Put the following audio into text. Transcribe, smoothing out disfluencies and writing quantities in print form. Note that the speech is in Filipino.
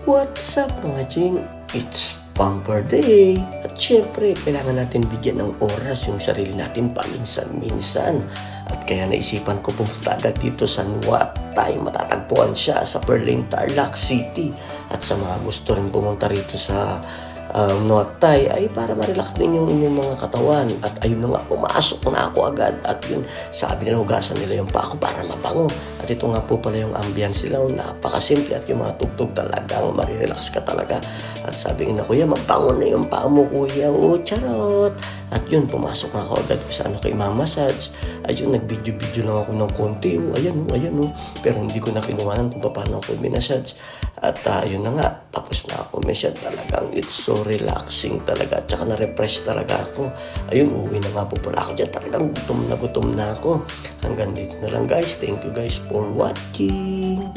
What's up mga Jing? It's Pamper Day! At syempre, kailangan natin bigyan ng oras yung sarili natin paminsan-minsan. At kaya naisipan ko pumunta agad dito sa Nuatay. Matatagpuan siya sa Berlin, Tarlac City. At sa mga gusto rin pumunta rito sa Nuatay ay para ma-relax din yung inyong mga katawan. At ayun na nga, pumasok na ako agad. At yun, sabi nila hugasan nila yung paa ko para mabango. At ito nga po pala yung ambience nila, napakasimple at yung mga tugtog talagang marirelax ka talaga. At sabi nga, kuya, mabango na yung paa mo, kuya. Oh, charot! At yun, pumasok na ako agad sa kay mamassage. Ayun, nag-video-video lang ako ng konti. Oh, ayan oh. Pero hindi ko na kinuhanan kung paano ako minassage. At ayun na nga, tapos na ako massage. Talagang it's so relaxing talaga. At saka na-refresh talaga ako. Ayun, uwi na nga po pala ako dyan. Talagang gutom na ako. Hanggang dito na lang guys. Thank you guys for watching.